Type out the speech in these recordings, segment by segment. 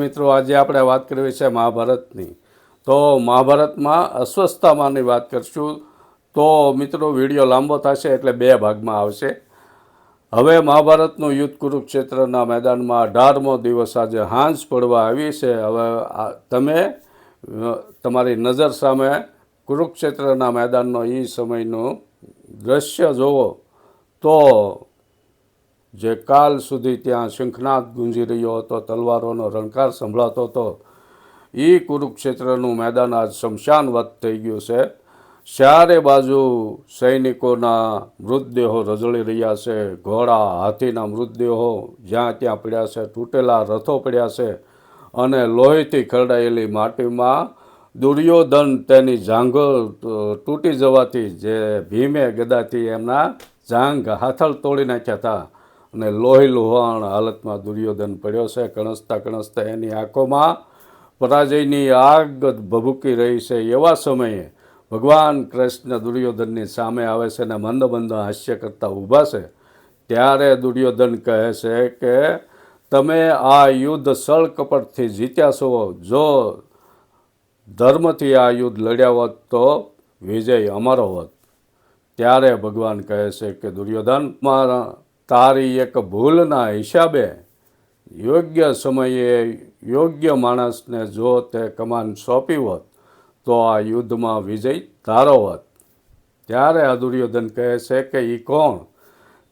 મિત્રો, આજે આપણે વાત કરવી છે મહાભારતની. તો મહાભારતમાં અસ્વસ્થતામાંની વાત કરશું. તો મિત્રો, વિડીયો લાંબો થશે એટલે બે ભાગમાં આવશે. હવે મહાભારતનું યુદ્ધ કુરુક્ષેત્રના મેદાનમાં 18મો દિવસ આજે હાંજ પડવા આવી છે. હવે તમે તમારી નજર સામે કુરુક્ષેત્રના મેદાનનો એ સમયનું દ્રશ્ય જોવો તો જે કાલ સુધી ત્યાં શંખનાદ ગુંજી રહ્યો હતો, તલવારોનો રણકાર સંભળાતો હતો, એ કુરુક્ષેત્રનું મેદાન આજ શમશાનવત થઈ ગયું છે. ચારે બાજુ સૈનિકોના મૃતદેહો રજળી રહ્યા છે. ઘોડા, હાથીના મૃતદેહો જ્યાં ત્યાં પડ્યા છે. તૂટેલા રથો પડ્યા છે અને લોહીથી ખરડાયેલી માટીમાં દુર્યોધન તેની જાંઘો તૂટી જવાથી જે ભીમે ગદાથી એમના જાંઘ હાથળ તોડી નાખ્યા હતા અને લોહી લુહાણ હાલતમાં દુર્યોધન પડ્યો છે. કણસતા કણસતા એની આંખોમાં પરાજયની આગ ભભૂકી રહી છે. એવા સમયે ભગવાન કૃષ્ણ દુર્યોધનની સામે આવે છે અને મંદ મંદ હાસ્ય કરતા ઊભા છે. ત્યારે દુર્યોધન કહે છે કે તમે આ યુદ્ધ સળ કપટથી જીત્યા છો. જો ધર્મથી આ યુદ્ધ લડ્યા હોત તો વિજય અમારો હોત. ત્યારે ભગવાન કહે છે કે દુર્યોધન, તારી એક ભૂલના હિસાબે યોગ્ય સમયે યોગ્ય માણસને જો તે કમાન સોંપી હોત તો આ યુદ્ધમાં વિજય તારો હોત. ત્યારે આ દુર્યોધન કહે છે કે એ કોણ?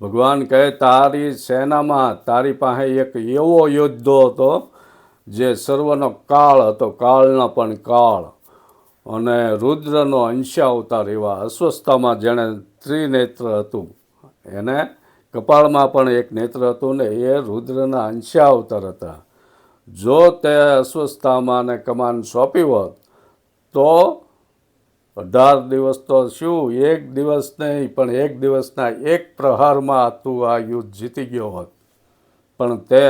ભગવાન કહે, તારી સેનામાં તારી પાસે એક એવો યોદ્ધો હતો જે સર્વનો કાળ હતો, કાળના પણ કાળ, અને રુદ્રનો અંશાવતાર એવા અસ્વસ્થતામાં જેણે ત્રિનેત્ર હતું, એને કપાળમાં પણ એક નેત્ર હતું ને એ રુદ્રના અંશાવતાર હતા. જો તે અસ્વસ્થતામાં ને કમાન સોંપી હોત તો 18 દિવસ તો શું, એક દિવસ નહીં પણ એક દિવસના એક પ્રહારમાં તું આ યુદ્ધ જીતી ગયો હોત. પણ તે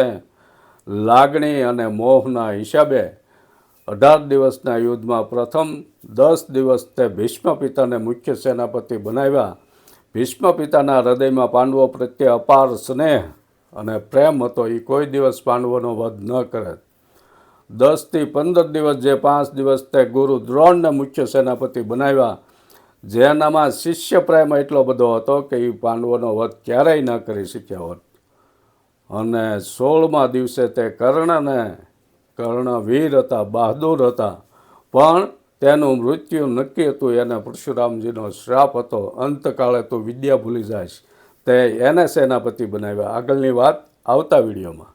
લાગણી અને મોહના હિસાબે 18 દિવસના યુદ્ધમાં પ્રથમ 10 દિવસ તે ભીષ્મ પિતાને મુખ્ય સેનાપતિ બનાવ્યા. ભીષ્મ પિતાના હૃદયમાં પાંડવો પ્રત્યે અપાર સ્નેહ અને પ્રેમ હતો. એ કોઈ દિવસ પાંડવોનો વધ ન કરે. 10 થી 15 દિવસ જે 5 દિવસ તે ગુરુ દ્રોણને મુખ્ય સેનાપતિ બનાવ્યા, જેનામાં શિષ્ય પ્રેમ એટલો બધો હતો કે એ પાંડવોનો વધ ક્યારેય ન કરી શક્યા હોત. અને 16મા દિવસે તે કર્ણ વીર હતા, બહાદુર હતા, પણ તેનું મૃત્યુ નક્કી હતું. એને પરશુરામજીનો શ્રાપ હતો, અંતકાળે તું વિદ્યા ભૂલી જાઈશ. તે એને સેનાપતિ બનાવ્યા. આગળની વાત આવતા વિડીયોમાં.